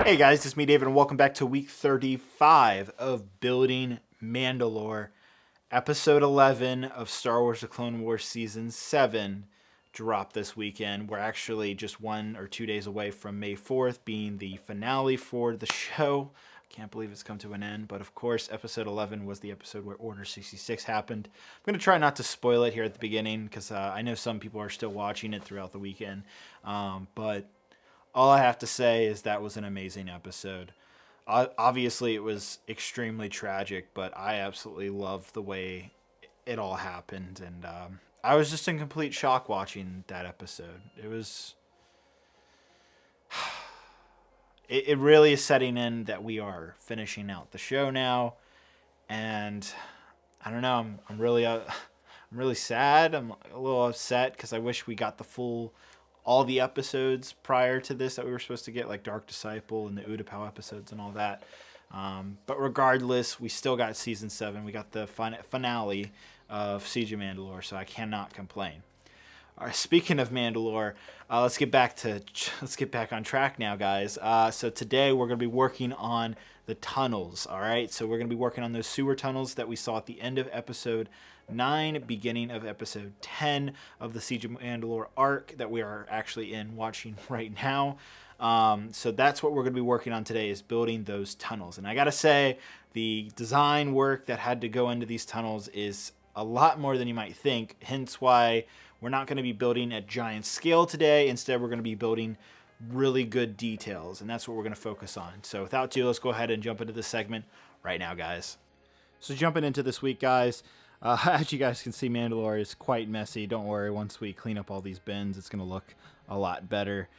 Hey guys, it's me David and welcome back to week 35 of Building Mandalore. Episode 11 of Star Wars The Clone Wars Season 7 dropped this weekend. We're actually just 1 or 2 days away from May 4th being the finale for the show. Can't believe it's come to an end, but of course episode 11 was the episode where Order 66 happened. I'm going to try not to spoil it here at the beginning because I know some people are still watching it throughout the weekend, but all I have to say is that was an amazing episode. Obviously, it was extremely tragic, but I absolutely loved the way it all happened, and I was just in complete shock watching that episode. It was, it really is setting in that we are finishing out the show now, and I don't know. I'm really, I'm really sad. I'm a little upset because I wish we got the full all the episodes prior to this that we were supposed to get, like Dark Disciple and the Utapau episodes and all that. But regardless, we still got season 7. We got the finale of Siege of Mandalore, so I cannot complain. All right, speaking of Mandalore, let's get back on track now, guys. So today we're going to be working on the tunnels. All right, so we're going to be working on those sewer tunnels that we saw at the end of episode 9, beginning of episode 10 of the Siege of Mandalore arc that we are actually watching right now. So that's what we're going to be working on today, is building those tunnels. And I gotta say, the design work that had to go into these tunnels is a lot more than you might think, hence why we're not going to be building at giant scale today. Instead, we're going to be building really good details, and that's what we're going to focus on. So without ado, let's go ahead and jump into this segment right now, guys. So jumping into this week, guys, as you guys can see, Mandalore is quite messy. Don't worry, once we clean up all these bins, it's going to look a lot better.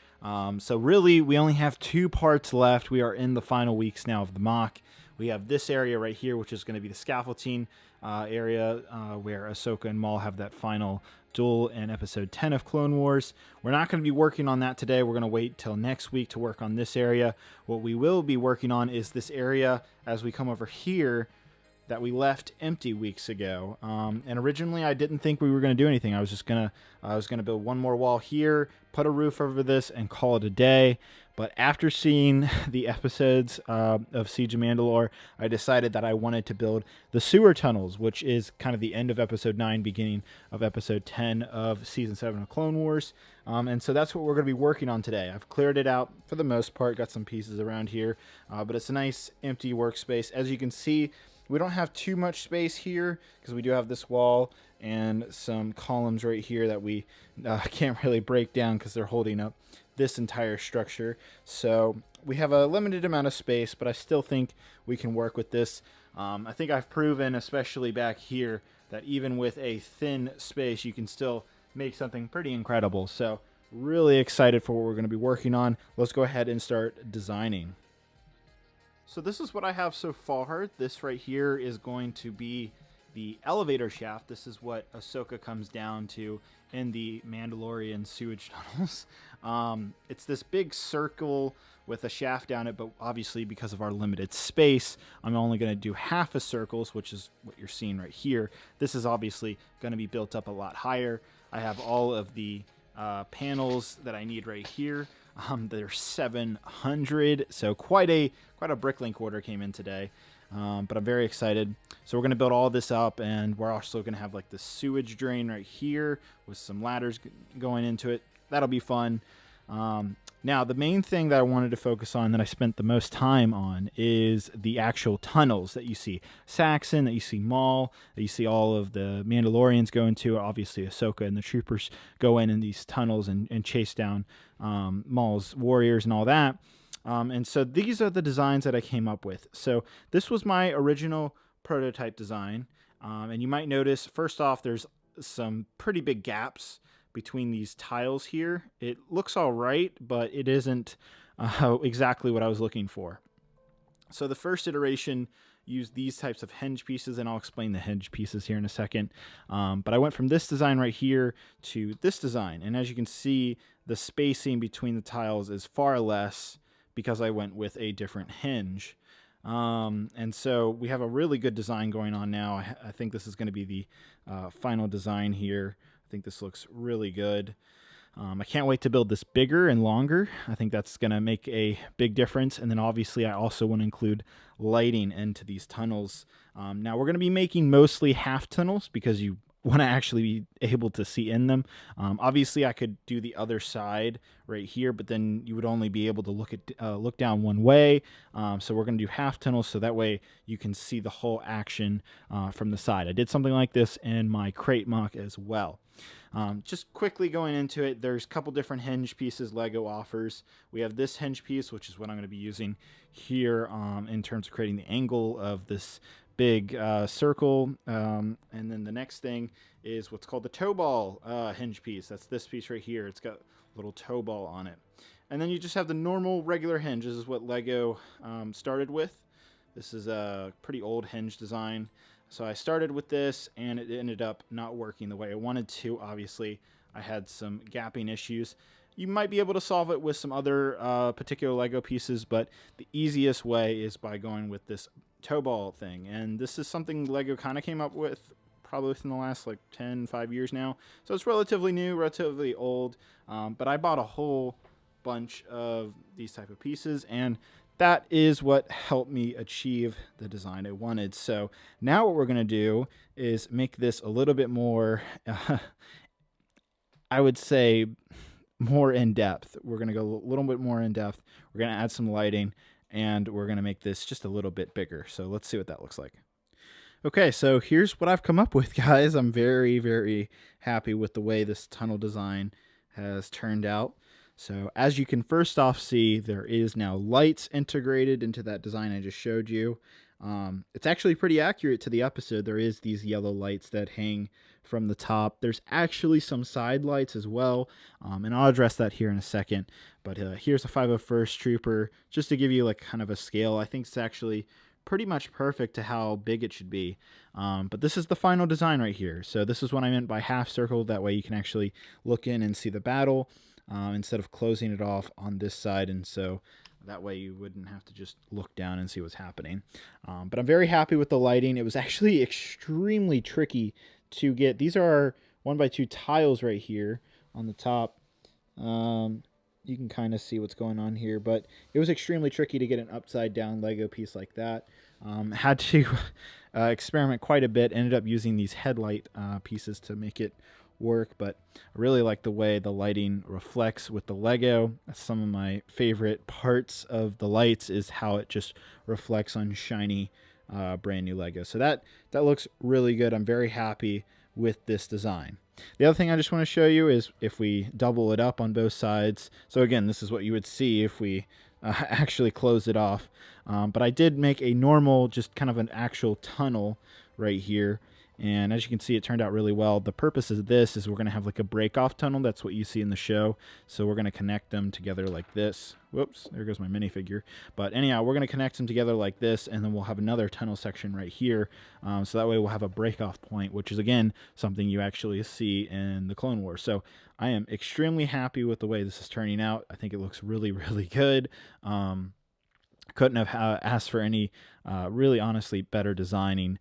So really, we only have 2 parts left. We are in the final weeks now of the mock. We have this area right here, which is going to be the scaffolding area where Ahsoka and Maul have that final duel in episode 10 of Clone Wars. We're not going to be working on that today. We're going to wait till next week to work on this area. What we will be working on is this area as we come over here that we left empty weeks ago. And originally I didn't think we were going to do anything. I was going to build one more wall here, put a roof over this, and call it a day. But after seeing the episodes of Siege of Mandalore, I decided that I wanted to build the sewer tunnels, which is kind of the end of episode 9, beginning of episode 10 of season 7 of Clone Wars. And so that's what we're going to be working on today. I've cleared it out for the most part, got some pieces around here, but it's a nice empty workspace. As you can see, we don't have too much space here because we do have this wall and some columns right here that we can't really break down because they're holding up this entire structure. So we have a limited amount of space, but I still think we can work with this. I think I've proven, especially back here, that even with a thin space, you can still make something pretty incredible. So really excited for what we're going to be working on. Let's go ahead and start designing. So this is what I have so far. This right here is going to be the elevator shaft. This is what Ahsoka comes down to in the Mandalorian sewage tunnels. It's this big circle with a shaft down it, but obviously because of our limited space, I'm only going to do half a circle, which is what you're seeing right here. This is obviously going to be built up a lot higher. I have all of the panels that I need right here. There's 700, so quite a bricklink order came in today, but I'm very excited. So we're going to build all this up, and we're also going to have like the sewage drain right here with some ladders going into it. That'll be fun. Now, the main thing that I wanted to focus on, that I spent the most time on, is the actual tunnels that you see Saxon, that you see Maul, that you see all of the Mandalorians go into. Obviously, Ahsoka and the troopers go in these tunnels and chase down Maul's warriors and all that. And so these are the designs that I came up with. So this was my original prototype design. And you might notice, first off, there's some pretty big gaps between these tiles here. It looks all right, but it isn't exactly what I was looking for. So the first iteration used these types of hinge pieces, and I'll explain the hinge pieces here in a second. But I went from this design right here to this design, and as you can see, the spacing between the tiles is far less because I went with a different hinge. And so we have a really good design going on now. I think this is going to be the final design here. I think this looks really good. I can't wait to build this bigger and longer. I think that's going to make a big difference. And then obviously I also want to include lighting into these tunnels. Now we're going to be making mostly half tunnels because you want to actually be able to see in them. Obviously I could do the other side right here, but then you would only be able to look down one way. So we're going to do half tunnels so that way you can see the whole action from the side. I did something like this in my crate mock as well. Just quickly going into it, there's a couple different hinge pieces Lego offers. We have this hinge piece, which is what I'm going to be using here in terms of creating the angle of this big circle. And then the next thing is what's called the toe ball hinge piece. That's this piece right here. It's got a little toe ball on it. And then you just have the normal regular hinge. This is what Lego started with. This is a pretty old hinge design. So I started with this and it ended up not working the way I wanted to. Obviously, I had some gapping issues. You might be able to solve it with some other particular Lego pieces, but the easiest way is by going with this toe ball thing. And this is something Lego kind of came up with probably within the last like 5 years now. So it's relatively new, relatively old, but I bought a whole bunch of these type of pieces, and that is what helped me achieve the design I wanted. So now what we're going to do is make this a little bit more, I would say, more in depth. We're going to go a little bit more in depth. We're going to add some lighting, and we're going to make this just a little bit bigger. So let's see what that looks like. Okay, so here's what I've come up with, guys. I'm very, very happy with the way this tunnel design has turned out. So as you can first off see, there is now lights integrated into that design I just showed you. It's actually pretty accurate to the episode. There is these yellow lights that hang from the top. There's actually some side lights as well, and I'll address that here in a second. But here's a 501st Trooper, just to give you like kind of a scale. I think it's actually pretty much perfect to how big it should be. But this is the final design right here. So this is what I meant by half circle. That way you can actually look in and see the battle. Instead of closing it off on this side, and so that way you wouldn't have to just look down and see what's happening. But I'm very happy with the lighting. It was actually extremely tricky to get. These are 1x2 tiles right here on the top. You can kind of see what's going on here, but it was extremely tricky to get an upside down Lego piece like that. Had to experiment quite a bit. Ended up using these headlight pieces to make it work, but I really like the way the lighting reflects with the Lego. That's some of my favorite parts of the lights, is how it just reflects on shiny brand new Lego. So that looks really good. I'm very happy with this design. The other thing I just want to show you is if we double it up on both sides. So again, this is what you would see if we actually close it off. But I did make a normal, just kind of an actual tunnel right here. And as you can see, it turned out really well. The purpose of this is we're going to have like a break-off tunnel. That's what you see in the show. So we're going to connect them together like this. Whoops, there goes my minifigure. But anyhow, we're going to connect them together like this, and then we'll have another tunnel section right here. So that way we'll have a break-off point, which is, again, something you actually see in the Clone Wars. So I am extremely happy with the way this is turning out. I think it looks really, really good. Couldn't have asked for any really honestly better designing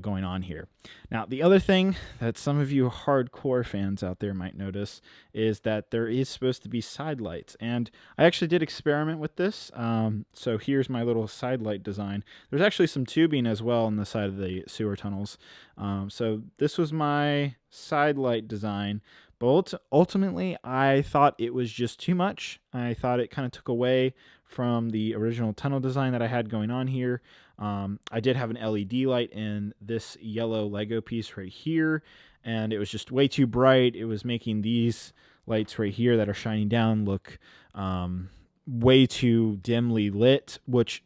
going on here. Now, the other thing that some of you hardcore fans out there might notice is that there is supposed to be side lights, and I actually did experiment with this. So here's my little side light design. There's actually some tubing as well on the side of the sewer tunnels. So this was my side light design. But ultimately, I thought it was just too much. I thought it kind of took away from the original tunnel design that I had going on here. I did have an LED light in this yellow Lego piece right here, and it was just way too bright. It was making these lights right here that are shining down look way too dimly lit, which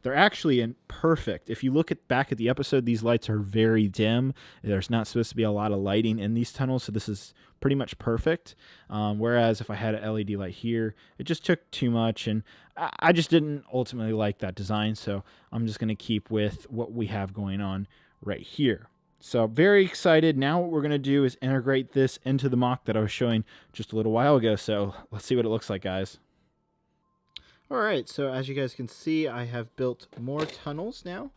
they're actually perfect. If you look back at the episode, these lights are very dim. There's not supposed to be a lot of lighting in these tunnels, so this is pretty much perfect. Whereas if I had an LED light here, it just took too much, and I just didn't ultimately like that design, so I'm just going to keep with what we have going on right here. So very excited. Now what we're going to do is integrate this into the mock that I was showing just a little while ago, so let's see what it looks like, guys. Alright, so as you guys can see, I have built more tunnels now.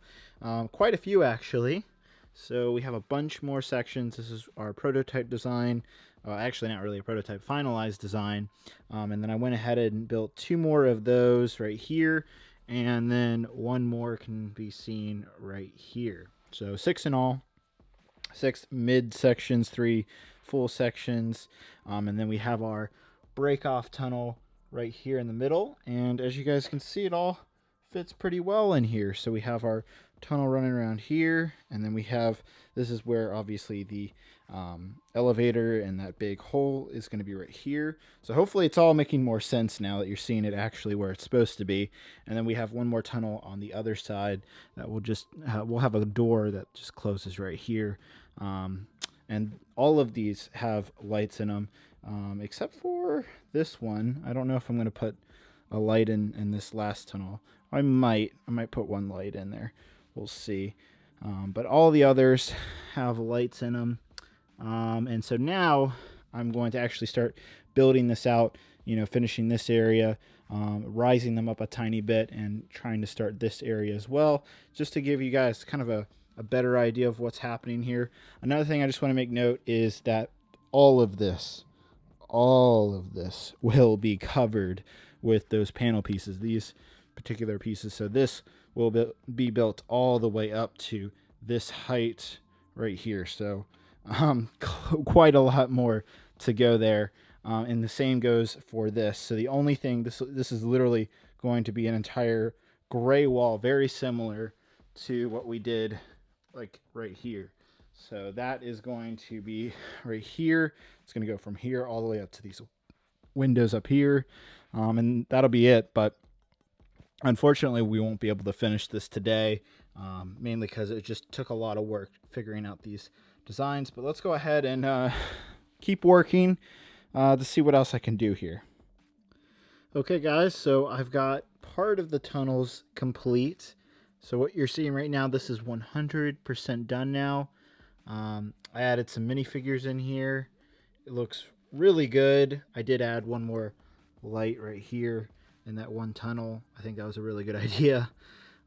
Quite a few, actually. So we have a bunch more sections. This is our prototype design. actually not really a prototype, finalized design. And then I went ahead and built 2 more of those right here, and then 1 more can be seen right here. So 6 in all, 6 mid sections, 3 full sections, and then we have our break off tunnel right here in the middle. And as you guys can see, it all fits pretty well in here. So we have our tunnel running around here, and then we have, this is where obviously the elevator and that big hole is going to be right here. So hopefully it's all making more sense now that you're seeing it actually where it's supposed to be. And then we have 1 more tunnel on the other side that will just we'll have a door that just closes right here. And all of these have lights in them, except for this one. I don't know if I'm going to put a light in this last tunnel. I might put 1 light in there. We'll see. But all the others have lights in them. And so now I'm going to actually start building this out, finishing this area, rising them up a tiny bit, and trying to start this area as well, just to give you guys kind of a better idea of what's happening here. Another thing I just want to make note is that all of this will be covered with those panel pieces, these particular pieces. So this will be built all the way up to this height right here. So quite a lot more to go there. And the same goes for this. So the only thing, this is literally going to be an entire gray wall, very similar to what we did like right here. So that is going to be right here. It's going to go from here all the way up to these windows up here. And that'll be it. But unfortunately, we won't be able to finish this today, mainly because it just took a lot of work figuring out these designs. But let's go ahead and keep working to see what else I can do here. Okay, guys, so I've got part of the tunnels complete. So what you're seeing right now, this is 100% done now. I added some minifigures in here. It looks really good. I did add 1 more light right here in that 1 tunnel. I think that was a really good idea.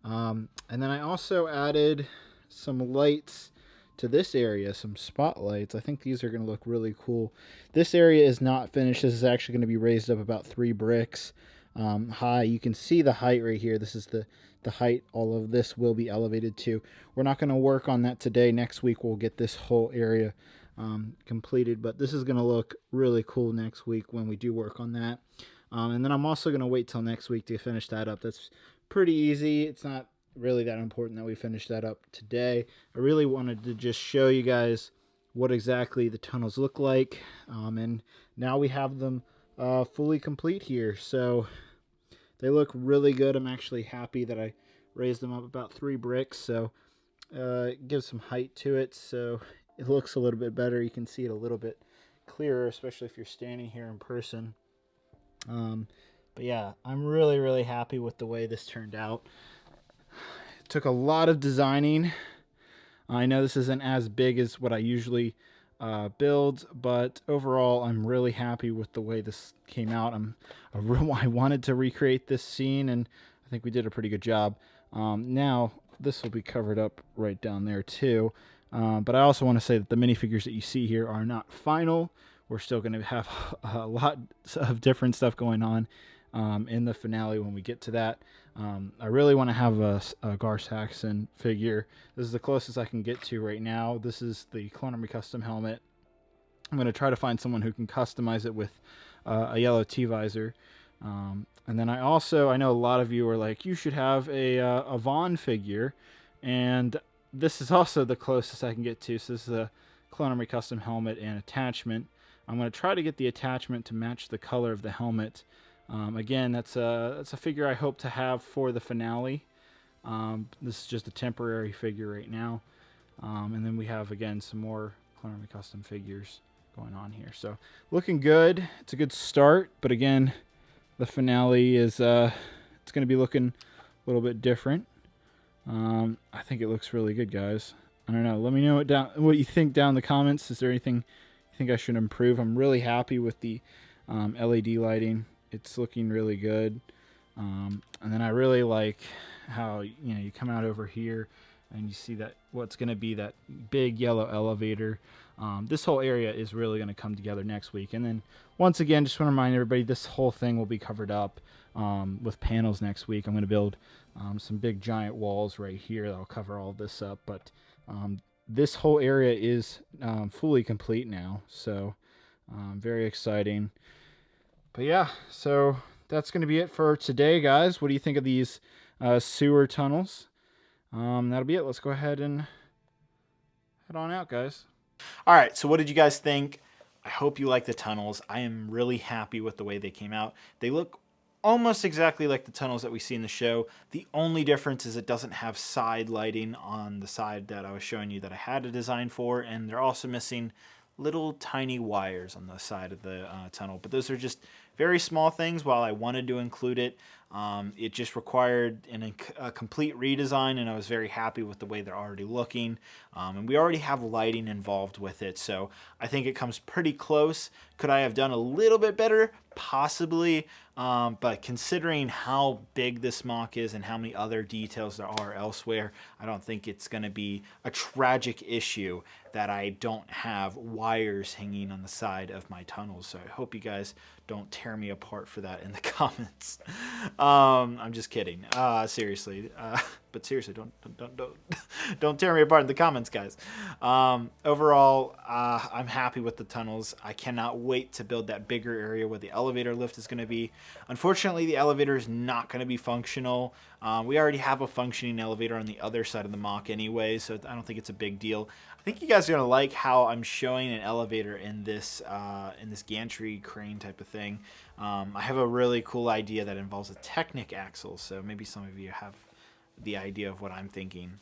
And then I also added some lights to this area, some spotlights. I think these are going to look really cool. This area is not finished. This is actually going to be raised up about 3 bricks high. You can see the height right here. This is the height all of this will be elevated to. We're not going to work on that today. Next week we'll get this whole area completed, but this is going to look really cool next week when we do work on that. And then I'm also going to wait till next week to finish that up. That's pretty easy. It's not really that important that we finish that up today. I really wanted to just show you guys what exactly the tunnels look like. And now we have them fully complete here. So they look really good. I'm actually happy that I raised them up about 3 bricks. So it gives some height to it. So it looks a little bit better. You can see it a little bit clearer, especially if you're standing here in person. But yeah, I'm really, really happy with the way this turned out. It took a lot of designing. I know this isn't as big as what I usually build, but overall, I'm really happy with the way this came out. I wanted to recreate this scene, and I think we did a pretty good job. Now, this will be covered up right down there too. But I also want to say that the minifigures that you see here are not final. We're still going to have a lot of different stuff going on in the finale when we get to that. I really want to have a Gar Saxon figure. This is the closest I can get to right now. This is the Clone Army custom helmet. I'm going to try to find someone who can customize it with a yellow T-visor. And then I know a lot of you are like, you should have a Vaughn figure. And this is also the closest I can get to. So this is a Clone Army custom helmet and attachment. I'm going to try to get the attachment to match the color of the helmet. Again, that's a figure I hope to have for the finale. This is just a temporary figure right now. And then we have, again, some more Clone Army custom figures going on here. So looking good. It's a good start. But again, the finale is it's going to be looking a little bit different. I think it looks really good, guys. I don't know. Let me know what you think down in the comments. Is there anything you think I should improve? I'm really happy with the LED lighting. It's looking really good. And then I really like how you come out over here and you see that what's going to be that big yellow elevator. This whole area is really going to come together next week. And then once again, just want to remind everybody, this whole thing will be covered up with panels next week. I'm going to build some big giant walls right here that'll cover all this up. But this whole area is fully complete now, so very exciting. But yeah, so that's going to be it for today, guys. What do you think of these sewer tunnels? That'll be it. Let's go ahead and head on out, guys. All right, so what did you guys think? I hope you like the tunnels. I am really happy with the way they came out. They look almost exactly like the tunnels that we see in the show. The only difference is it doesn't have side lighting on the side that I was showing you that I had a design for, and they're also missing little tiny wires on the side of the tunnel. But those are just very small things. While I wanted to include it, it just required a complete redesign, and I was very happy with the way they're already looking. And we already have lighting involved with it, so I think it comes pretty close. Could I have done a little bit better? Possibly. But considering how big this MOC is and how many other details there are elsewhere, I don't think it's going to be a tragic issue that I don't have wires hanging on the side of my tunnels. So I hope you guys don't tear me apart for that in the comments. I'm just kidding. Seriously. But seriously, don't tear me apart in the comments, guys. Overall, I'm happy with the tunnels. I cannot wait to build that bigger area where the elevator lift is going to be. Unfortunately, the elevator is not going to be functional. We already have a functioning elevator on the other side of the MOC anyway, so I don't think it's a big deal. I think you guys are going to like how I'm showing an elevator in this gantry crane type of thing. I have a really cool idea that involves a Technic axle, so maybe some of you have the idea of what I'm thinking.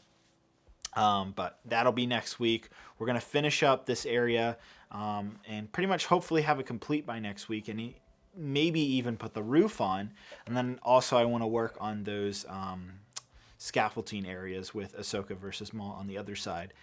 But that'll be next week. We're going to finish up this area and pretty much hopefully have it complete by next week, and maybe even put the roof on. And then also I want to work on those scaffolding areas with Ahsoka versus Maul on the other side.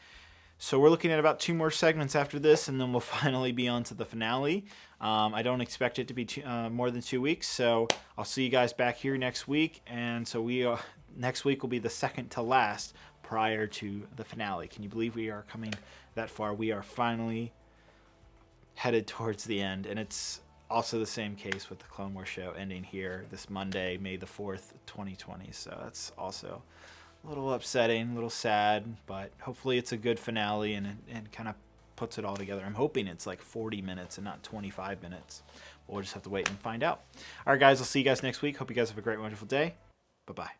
So we're looking at about 2 more segments after this, and then we'll finally be on to the finale. I don't expect it to be more than 2 weeks, so I'll see you guys back here next week. And so next week will be the second to last prior to the finale. Can you believe we are coming that far? We are finally headed towards the end, and it's also the same case with the Clone Wars show ending here this Monday, May the 4th, 2020. So that's also a little upsetting, a little sad, but hopefully it's a good finale and kind of puts it all together. I'm hoping it's like 40 minutes and not 25 minutes. We'll just have to wait and find out. All right, guys, I'll see you guys next week. Hope you guys have a great, wonderful day. Bye-bye.